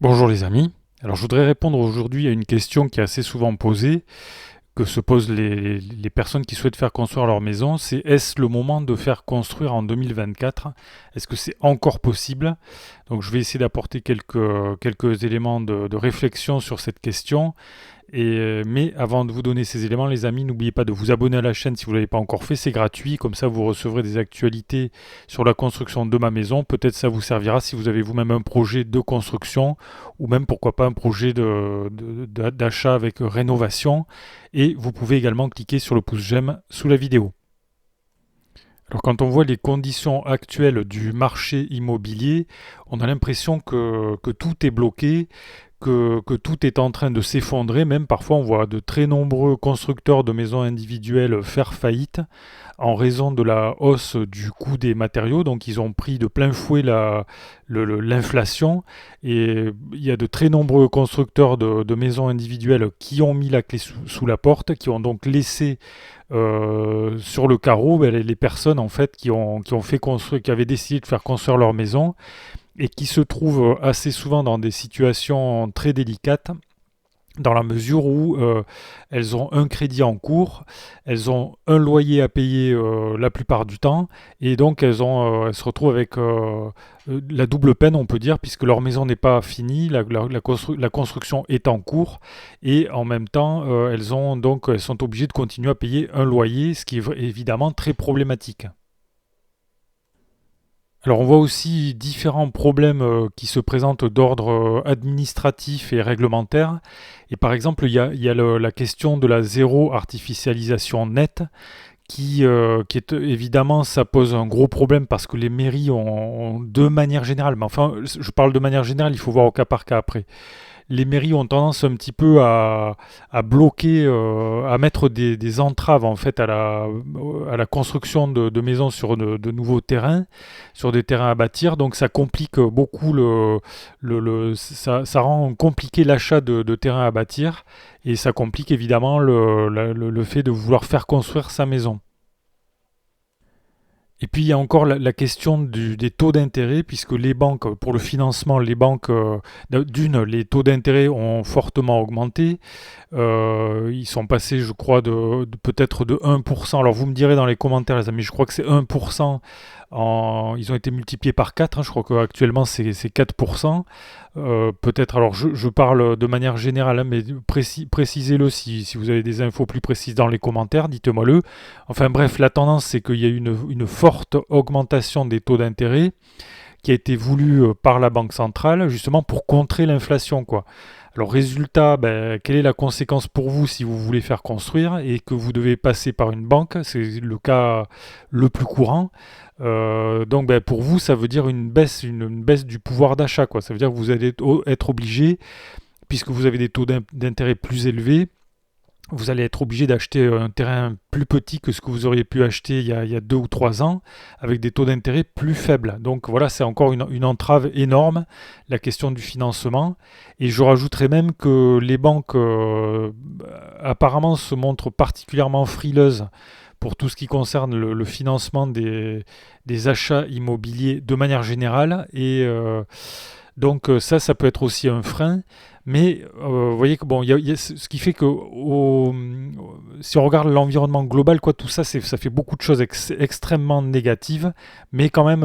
Bonjour les amis. Alors je voudrais répondre aujourd'hui à une question qui est assez souvent posée, que se posent les personnes qui souhaitent faire construire leur maison. C'est est-ce le moment de faire construire en 2024? Est-ce que c'est encore possible? Donc je vais essayer d'apporter quelques éléments de réflexion sur cette question. Mais avant de vous donner ces éléments, les amis, n'oubliez pas de vous abonner à la chaîne si vous ne l'avez pas encore fait, c'est gratuit, comme ça vous recevrez des actualités sur la construction de ma maison. Peut-être ça vous servira si vous avez vous-même un projet de construction ou même pourquoi pas un projet d'achat avec rénovation. Et vous pouvez également cliquer sur le pouce j'aime sous la vidéo. Alors quand on voit les conditions actuelles du marché immobilier, on a l'impression que tout est bloqué, que tout est en train de s'effondrer. Même parfois, on voit de très nombreux constructeurs de maisons individuelles faire faillite en raison de la hausse du coût des matériaux. Donc, ils ont pris de plein fouet l'inflation. Et il y a de très nombreux constructeurs de maisons individuelles qui ont mis la clé sous la porte, qui ont donc laissé sur le carreau les personnes en fait qui ont fait construire, qui avaient décidé de faire construire leur maison et qui se trouvent assez souvent dans des situations très délicates dans la mesure où elles ont un crédit en cours, elles ont un loyer à payer la plupart du temps, et donc elles se retrouvent avec la double peine, on peut dire, puisque leur maison n'est pas finie, la construction est en cours, et en même temps, elles sont obligées de continuer à payer un loyer, ce qui est évidemment très problématique. Alors on voit aussi différents problèmes qui se présentent d'ordre administratif et réglementaire. Et par exemple, il y a la question de la zéro artificialisation nette qui est évidemment, ça pose un gros problème parce que les mairies ont de manière générale, mais enfin je parle de manière générale, il faut voir au cas par cas après, les mairies ont tendance un petit peu à bloquer, à mettre des entraves en fait à la construction de maisons sur de nouveaux terrains, sur des terrains à bâtir. Donc ça complique beaucoup ça rend compliqué l'achat de terrains à bâtir et ça complique évidemment le fait de vouloir faire construire sa maison. Et puis il y a encore la question des taux d'intérêt, puisque les banques, pour le financement, les banques, les taux d'intérêt ont fortement augmenté. Ils sont passés, je crois, peut-être de 1%. Alors vous me direz dans les commentaires, les amis, je crois que c'est 1%. Ils ont été multipliés par 4, hein, je crois qu'actuellement c'est 4%. Peut-être, alors je parle de manière générale, hein, mais précisez-le si vous avez des infos plus précises dans les commentaires, dites-moi-le. Enfin bref, la tendance c'est qu'il y a eu une forte augmentation des taux d'intérêt qui a été voulu par la Banque centrale, justement pour contrer l'inflation, quoi. Alors résultat, ben, quelle est la conséquence pour vous si vous voulez faire construire et que vous devez passer par une banque? C'est le cas le plus courant. Donc ben, pour vous, ça veut dire une baisse du pouvoir d'achat, quoi. Ça veut dire que vous allez être obligé, puisque vous avez des taux d'intérêt plus élevés, vous allez être obligé d'acheter un terrain plus petit que ce que vous auriez pu acheter il y a 2 ou 3 ans, avec des taux d'intérêt plus faibles. Donc voilà, c'est encore une entrave énorme, la question du financement. Et je rajouterais même que les banques apparemment se montrent particulièrement frileuses pour tout ce qui concerne le financement des achats immobiliers de manière générale. Et donc ça peut être aussi un frein. Mais vous voyez que bon, il y a ce qui fait que si on regarde l'environnement global, quoi, tout ça, ça fait beaucoup de choses extrêmement négatives. Mais quand même,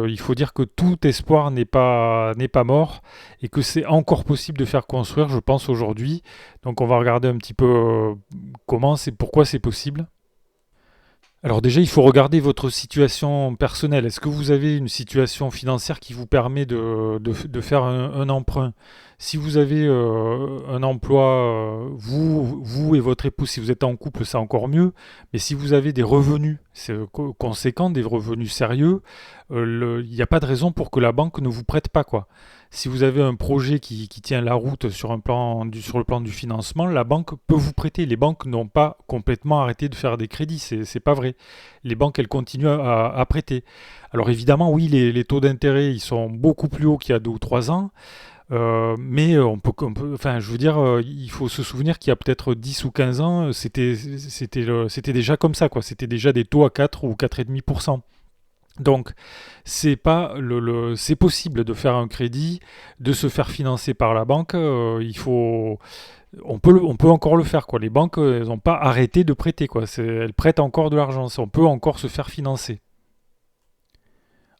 il faut dire que tout espoir n'est pas mort et que c'est encore possible de faire construire, je pense aujourd'hui. Donc on va regarder un petit peu pourquoi c'est possible. Alors déjà, il faut regarder votre situation personnelle. Est-ce que vous avez une situation financière qui vous permet de faire un emprunt? Si vous avez un emploi, vous et votre épouse, si vous êtes en couple, c'est encore mieux. Mais si vous avez des revenus conséquents, des revenus sérieux, il n'y a pas de raison pour que la banque ne vous prête pas, quoi. Si vous avez un projet qui tient la route sur le plan du financement, la banque peut vous prêter. Les banques n'ont pas complètement arrêté de faire des crédits, c'est pas vrai. Les banques, elles continuent à prêter. Alors évidemment, oui, les taux d'intérêt, ils sont beaucoup plus hauts qu'il y a 2 ou 3 ans. Mais enfin, je veux dire, il faut se souvenir qu'il y a peut-être 10 ou 15 ans, c'était déjà comme ça, quoi. C'était déjà des taux à 4 ou 4,5%. Donc, c'est possible de faire un crédit, de se faire financer par la banque. On peut encore le faire, quoi. Les banques, elles n'ont pas arrêté de prêter, quoi. Elles prêtent encore de l'argent. On peut encore se faire financer.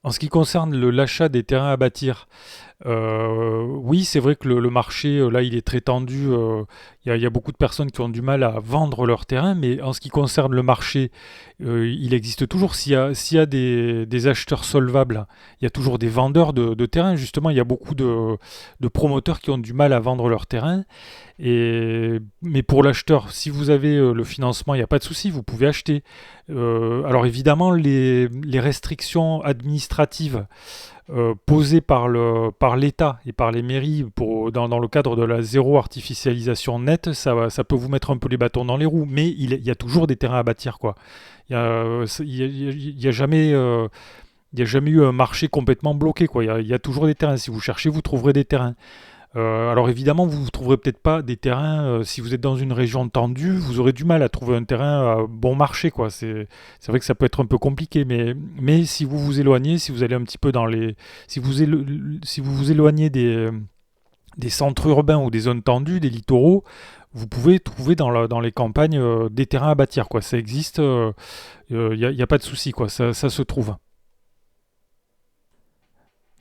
En ce qui concerne l'achat des terrains à bâtir, oui, c'est vrai que le marché, là, il est très tendu. Il y a beaucoup de personnes qui ont du mal à vendre leur terrain, mais en ce qui concerne le marché, il existe toujours. S'il y a des acheteurs solvables, il y a toujours des vendeurs de terrain. Justement, il y a beaucoup de promoteurs qui ont du mal à vendre leur terrain. Mais pour l'acheteur, si vous avez le financement, il n'y a pas de souci, vous pouvez acheter. Alors évidemment, les restrictions administratives posées par l'État et par les mairies dans le cadre de la zéro artificialisation nette, ça peut vous mettre un peu les bâtons dans les roues, mais il y a toujours des terrains à bâtir, quoi. Il y a jamais, il y a jamais eu un marché complètement bloqué, quoi. Il y a toujours des terrains. Si vous cherchez, vous trouverez des terrains. Alors évidemment, vous ne trouverez peut-être pas des terrains, si vous êtes dans une région tendue, vous aurez du mal à trouver un terrain à bon marché, quoi. C'est vrai que ça peut être un peu compliqué, mais si vous vous éloignez, si vous allez un petit peu si vous vous éloignez des centres urbains ou des zones tendues, des littoraux, vous pouvez trouver dans les campagnes des terrains à bâtir, quoi. Ça existe, y a pas de souci, quoi. Ça se trouve.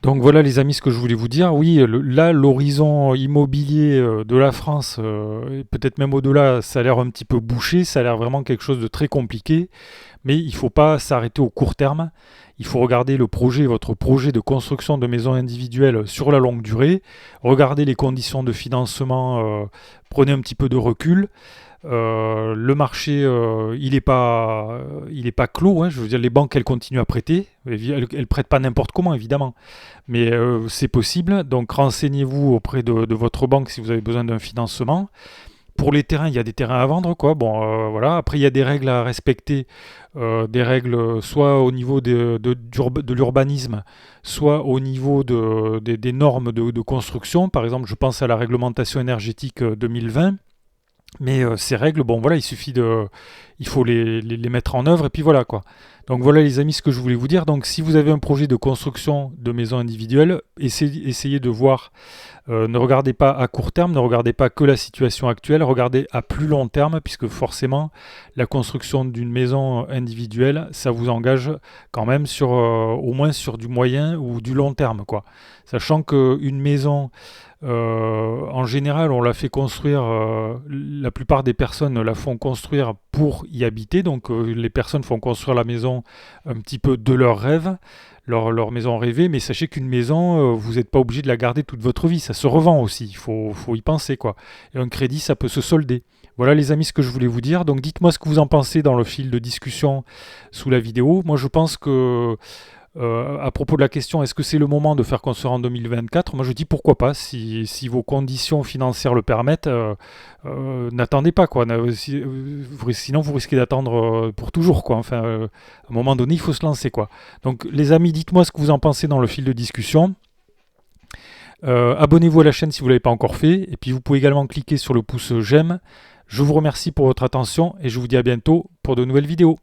Donc voilà les amis ce que je voulais vous dire. Oui, là l'horizon immobilier de la France, et peut-être même au-delà, ça a l'air un petit peu bouché, ça a l'air vraiment quelque chose de très compliqué, mais il ne faut pas s'arrêter au court terme. Il faut regarder votre projet de construction de maison individuelle sur la longue durée, regarder les conditions de financement, prenez un petit peu de recul. Le marché, il est pas clos, hein. Je veux dire, les banques, elles continuent à prêter. Elles prêtent pas n'importe comment, évidemment. Mais c'est possible. Donc, renseignez-vous auprès de votre banque si vous avez besoin d'un financement. Pour les terrains, il y a des terrains à vendre, quoi. Bon, voilà. Après, il y a des règles à respecter. Des règles soit au niveau de l'urbanisme, soit au niveau des normes de construction. Par exemple, je pense à la réglementation énergétique 2020. Mais ces règles, bon voilà, il faut les mettre en œuvre et puis voilà quoi. Donc voilà les amis ce que je voulais vous dire. Donc si vous avez un projet de construction de maison individuelle, essayez de voir, ne regardez pas à court terme, ne regardez pas que la situation actuelle, regardez à plus long terme puisque forcément la construction d'une maison individuelle, ça vous engage quand même au moins sur du moyen ou du long terme quoi. Sachant qu'une maison en général, on la fait construire, la plupart des personnes la font construire pour y habiter, donc les personnes font construire la maison un petit peu de leur rêve, leur maison rêvée, mais sachez qu'une maison, vous n'êtes pas obligé de la garder toute votre vie, ça se revend aussi, faut y penser quoi. Et un crédit, ça peut se solder. Voilà les amis ce que je voulais vous dire, donc dites-moi ce que vous en pensez dans le fil de discussion sous la vidéo. Moi je pense que à propos de la question, est-ce que c'est le moment de faire construire en 2024? Moi je dis pourquoi pas, si vos conditions financières le permettent, n'attendez pas quoi. Sinon vous risquez d'attendre pour toujours quoi. Enfin, à un moment donné il faut se lancer quoi. Donc les amis, dites-moi ce que vous en pensez dans le fil de discussion. Abonnez-vous à la chaîne si vous ne l'avez pas encore fait, et puis vous pouvez également cliquer sur le pouce j'aime. Je vous remercie pour votre attention et je vous dis à bientôt pour de nouvelles vidéos.